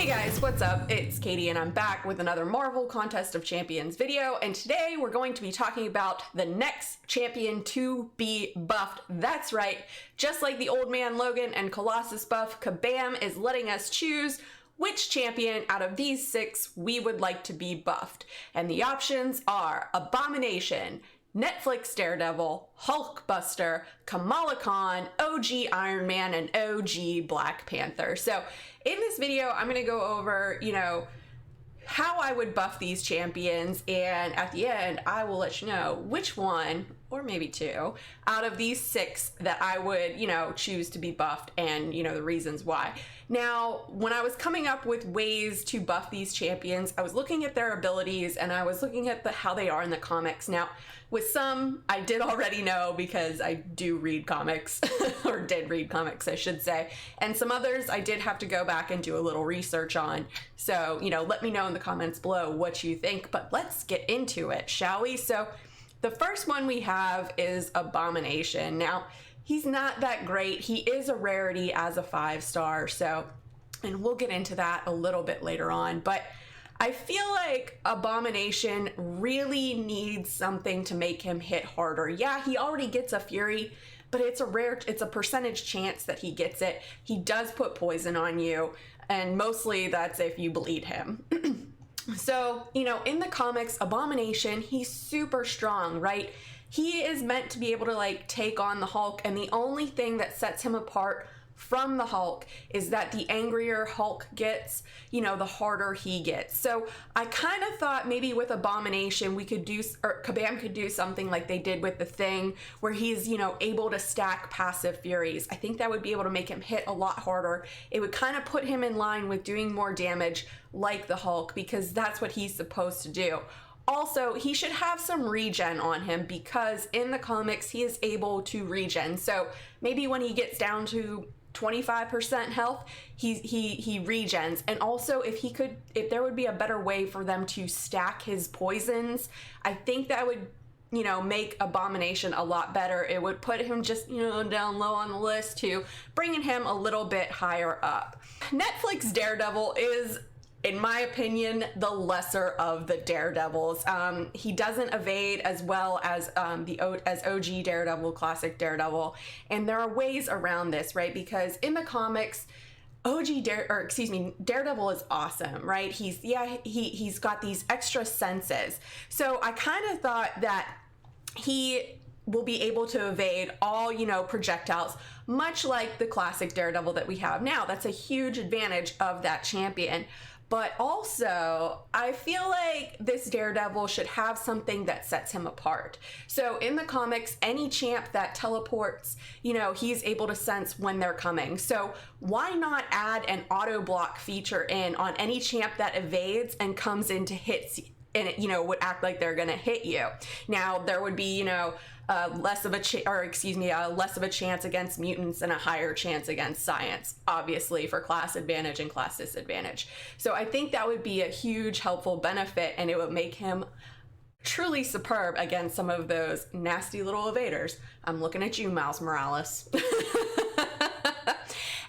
Guys, what's up? It's Katie and I'm back with another Marvel Contest of Champions video, and today we're going to be talking about the next champion to be buffed. That's right, just like the Old Man Logan and Colossus buff, Kabam is letting us choose which champion out of these 6 we would like to be buffed. And the options are Abomination, Netflix Daredevil, Hulkbuster, Kamala Khan, OG Iron Man, and OG Black Panther. So in this video, I'm going to go over, how I would buff these champions, and at the end, I will let you know which one, or maybe 2, out of these 6 that I would, choose to be buffed, and, the reasons why. Now, when I was coming up with ways to buff these champions, I was looking at their abilities, and I was looking at how they are in the comics. Now, with some, I did already know because I do read comics, or did read comics, I should say. And some others I did have to go back and do a little research on. So, let me know in the comments below what you think, but let's get into it, shall we? So, the first one we have is Abomination. Now, he's not that great. He is a rarity as a 5-star, so, and we'll get into that a little bit later on, but I feel like Abomination really needs something to make him hit harder. Yeah, he already gets a Fury, but it's a percentage chance that he gets it. He does put poison on you, and mostly that's if you bleed him. So, in the comics, Abomination, he's super strong, right? He is meant to be able to, take on the Hulk, and the only thing that sets him apart from the Hulk is that the angrier Hulk gets, the harder he gets. So I kind of thought maybe with Abomination we could do, or Kabam could do something like they did with the Thing, where he's, able to stack passive Furies. I think that would be able to make him hit a lot harder. It would kind of put him in line with doing more damage like the Hulk, because that's what he's supposed to do. Also, he should have some regen on him, because in the comics he is able to regen. So maybe when he gets down to 25% health, he regens. And also, if there would be a better way for them to stack his poisons, I think that would, make Abomination a lot better. It would put him just, down low on the list to bringing him a little bit higher up. Netflix Daredevil is, in my opinion, the lesser of the Daredevils. He doesn't evade as well as as OG Daredevil, classic Daredevil, and there are ways around this, right? Because in the comics, Daredevil is awesome, right? He's got these extra senses. So I kind of thought that he will be able to evade all, projectiles, much like the classic Daredevil that we have now. That's a huge advantage of that champion. But also, I feel like this Daredevil should have something that sets him apart. So in the comics, any champ that teleports, he's able to sense when they're coming. So why not add an auto block feature in on any champ that evades and comes into hits, and it, would act like they're gonna hit you. Now, there would be, less of a chance against mutants and a higher chance against science, obviously, for class advantage and class disadvantage. So I think that would be a huge helpful benefit, and it would make him truly superb against some of those nasty little evaders. I'm looking at you, Miles Morales.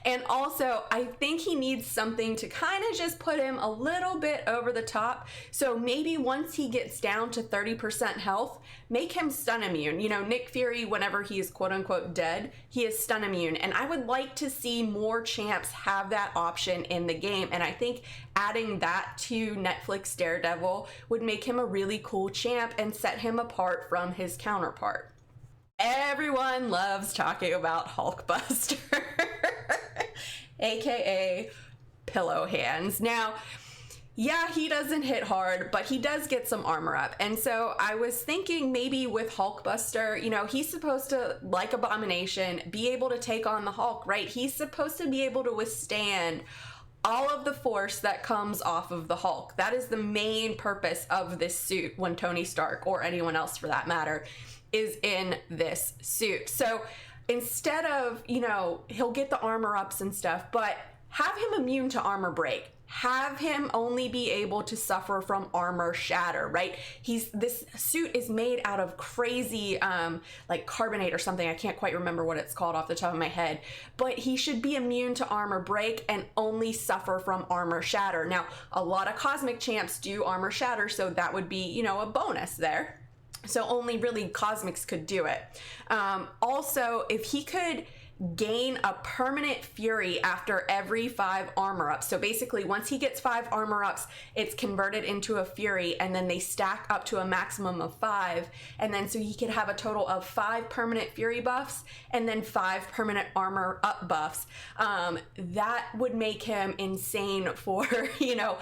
And also, I think he needs something to kind of just put him a little bit over the top. So maybe once he gets down to 30% health, make him stun immune. Nick Fury, whenever he is quote unquote dead, he is stun immune. And I would like to see more champs have that option in the game. And I think adding that to Netflix Daredevil would make him a really cool champ and set him apart from his counterpart. Everyone loves talking about Hulkbuster. AKA Pillow Hands. Now, yeah, he doesn't hit hard, but he does get some armor up. And so I was thinking maybe with Hulkbuster, he's supposed to, like Abomination, be able to take on the Hulk, right? He's supposed to be able to withstand all of the force that comes off of the Hulk. That is the main purpose of this suit when Tony Stark, or anyone else for that matter, is in this suit. So instead of, he'll get the armor ups and stuff, but have him immune to armor break. Have him only be able to suffer from armor shatter, right? This suit is made out of crazy like carbonate or something. I can't quite remember what it's called off the top of my head, but he should be immune to armor break and only suffer from armor shatter. Now, a lot of cosmic champs do armor shatter, so that would be, you know, a bonus there. So only really cosmics could do it. Also, if he could gain a permanent fury after every 5 armor ups. So basically, once he gets 5 armor ups, it's converted into a fury, and then they stack up to a maximum of 5. And then so he could have a total of 5 permanent fury buffs and then 5 permanent armor up buffs. That would make him insane for, you know,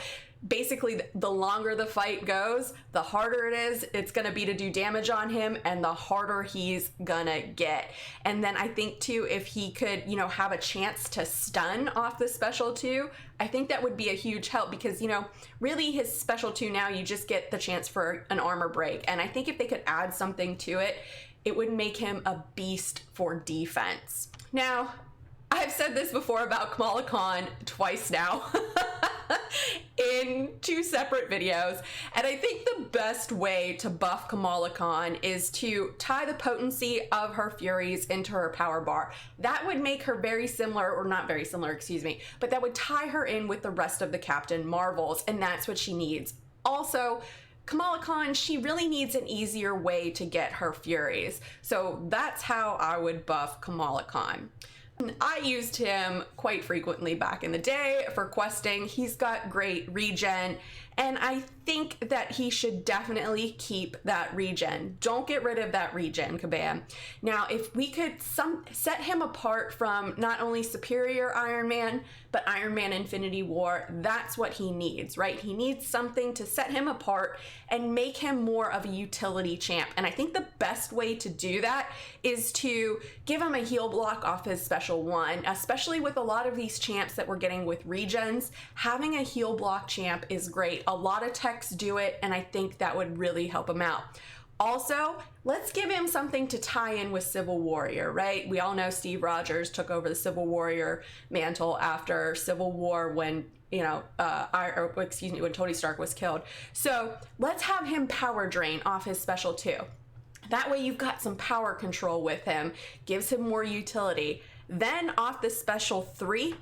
basically the longer the fight goes, the harder it is it's gonna be to do damage on him, and the harder he's gonna get. And then I think too, if he could, you know, have a chance to stun off the special 2, I think that would be a huge help, because, you know, really his special 2 now, you just get the chance for an armor break. And I think if they could add something to it, it would make him a beast for defense. Now, I've said this before about Kamala Khan twice now in 2 separate videos, and I think the best way to buff Kamala Khan is to tie the potency of her furies into her power bar. That would make her very similar, or not very similar, excuse me, but that would tie her in with the rest of the Captain Marvels, and that's what she needs. Also, Kamala Khan, she really needs an easier way to get her furies, so that's how I would buff Kamala Khan. I used him quite frequently back in the day for questing. He's got great regen, and I think that he should definitely keep that regen. Don't get rid of that regen, kabam. Now, if we could set him apart from not only Superior Iron Man, but Iron Man Infinity War, that's what he needs, right? He needs something to set him apart and make him more of a utility champ. And I think the best way to do that is to give him a heal block off his special 1, especially with a lot of these champs that we're getting with regens. Having a heal block champ is great. A lot of techs do it, and I think that would really help him out. Also, let's give him something to tie in with Civil Warrior, right? We all know Steve Rogers took over the Civil Warrior mantle after Civil War when, you know, when Tony Stark was killed. So let's have him power drain off his special 2. That way you've got some power control with him, gives him more utility. Then off the special 3,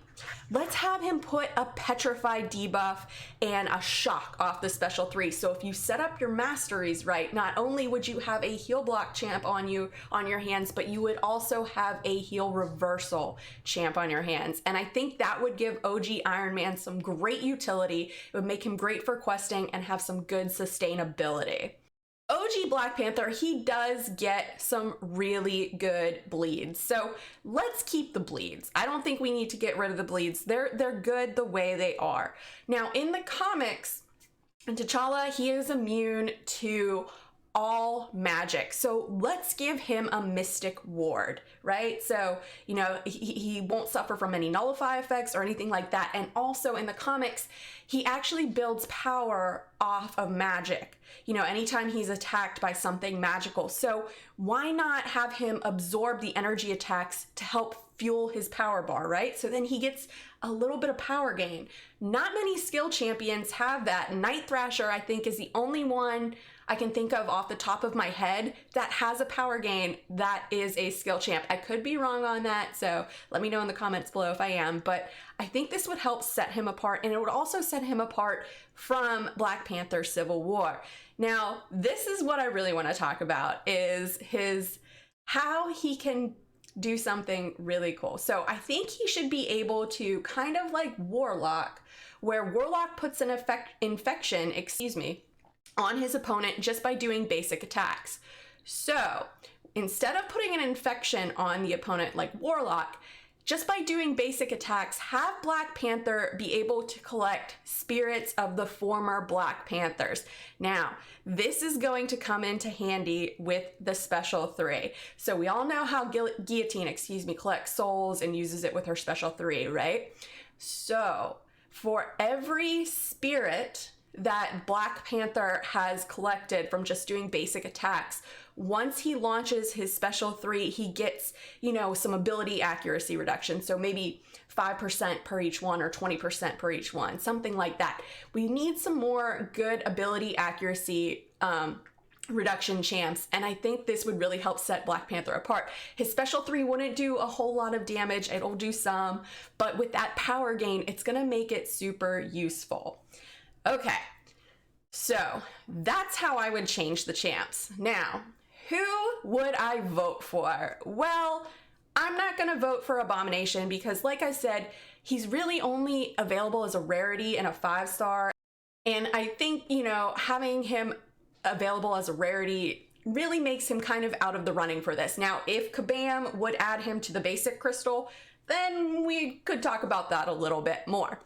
let's have him put a petrified debuff and a shock off the special 3. So if you set up your masteries right, not only would you have a heal block champ on your hands, but you would also have a heal reversal champ on your hands. And I think that would give OG Iron Man some great utility. It would make him great for questing and have some good sustainability. OG Black Panther, he does get some really good bleeds. So let's keep the bleeds. I don't think we need to get rid of the bleeds. They're good the way they are. Now, in the comics, T'Challa, he is immune to all magic. So let's give him a mystic ward, right? So, you know, he won't suffer from any nullify effects or anything like that. And also in the comics, he actually builds power off of magic, you know, anytime he's attacked by something magical. So why not have him absorb the energy attacks to help fuel his power bar, right? So then he gets a little bit of power gain. Not many skill champions have that. Night Thrasher, I think, is the only one I can think of off the top of my head that has a power gain that is a skill champ. I could be wrong on that, so let me know in the comments below if I am, but I think this would help set him apart, and it would also set him apart from Black Panther Civil War. Now, this is what I really want to talk about, is how he can do something really cool. So I think he should be able to kind of like Warlock, where Warlock puts an infection, on his opponent just by doing basic attacks. So instead of putting an infection on the opponent like Warlock, just by doing basic attacks, have Black Panther be able to collect spirits of the former Black Panthers. Now, this is going to come into handy with the special 3. So we all know how Guillotine, collects souls and uses it with her special 3, right? So for every spirit that Black Panther has collected from just doing basic attacks. Once he launches his special 3, he gets, you know, some ability accuracy reduction. So maybe 5% per each one or 20% per each one, something like that. We need some more good ability accuracy reduction champs, and I think this would really help set Black Panther apart. His special 3 wouldn't do a whole lot of damage, it'll do some, but with that power gain, it's gonna make it super useful. Okay, so that's how I would change the champs. Now, who would I vote for? Well, I'm not gonna vote for Abomination because, like I said, he's really only available as a rarity and a 5-star, and I think, you know, having him available as a rarity really makes him kind of out of the running for this. Now, if Kabam would add him to the basic crystal, then we could talk about that a little bit more.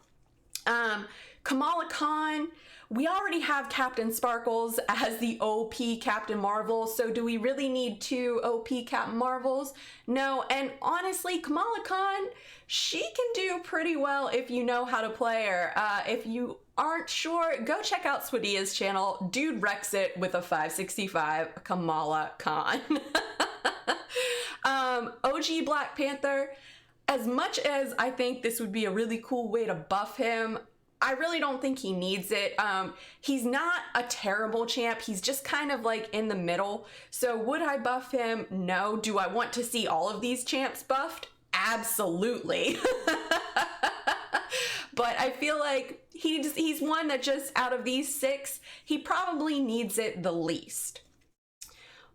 Kamala Khan, we already have Captain Sparkles as the OP Captain Marvel, so do we really need 2 OP Captain Marvels? No, and honestly, Kamala Khan, she can do pretty well if you know how to play her. If you aren't sure, go check out Swadia's channel. Dude wrecks it with a 565 Kamala Khan. OG Black Panther, as much as I think this would be a really cool way to buff him, I really don't think he needs it. He's not a terrible champ. He's just kind of like in the middle. So would I buff him? No. Do I want to see all of these champs buffed? Absolutely. But I feel like he's one that just out of these 6, he probably needs it the least.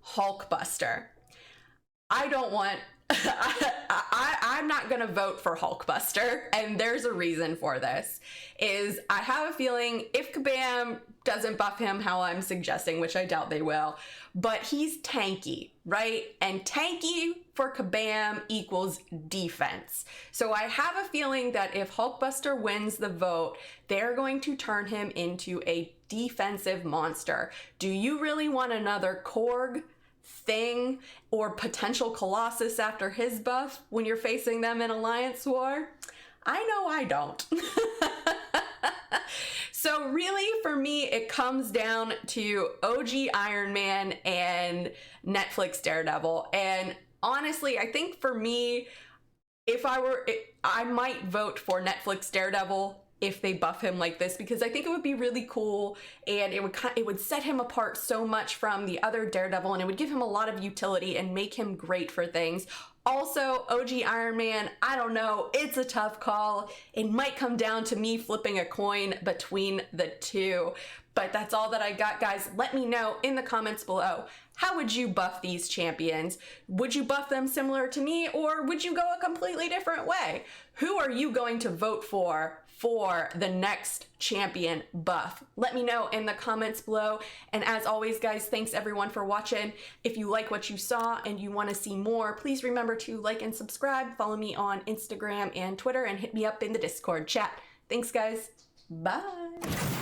Hulkbuster. I don't want... I'm not gonna vote for Hulkbuster, and there's a reason for this. Is I have a feeling if Kabam doesn't buff him how I'm suggesting, which I doubt they will, but he's tanky, right? And tanky for Kabam equals defense. So I have a feeling that if Hulkbuster wins the vote, they're going to turn him into a defensive monster. Do you really want another Korg thing or potential Colossus after his buff when you're facing them in Alliance War? I know I don't. So really, for me, it comes down to OG Iron Man and Netflix Daredevil. And honestly, I think for me, if I might vote for Netflix Daredevil if they buff him like this, because I think it would be really cool, and it would set him apart so much from the other Daredevil, and it would give him a lot of utility and make him great for things. Also, OG Iron Man, I don't know, it's a tough call. It might come down to me flipping a coin between the 2, but that's all that I got, guys. Let me know in the comments below. How would you buff these champions? Would you buff them similar to me, or would you go a completely different way? Who are you going to vote for the next champion buff? Let me know in the comments below. And as always, guys, thanks everyone for watching. If you like what you saw and you want to see more, please remember to like and subscribe. Follow me on Instagram and Twitter, and hit me up in the Discord chat. Thanks, guys. Bye.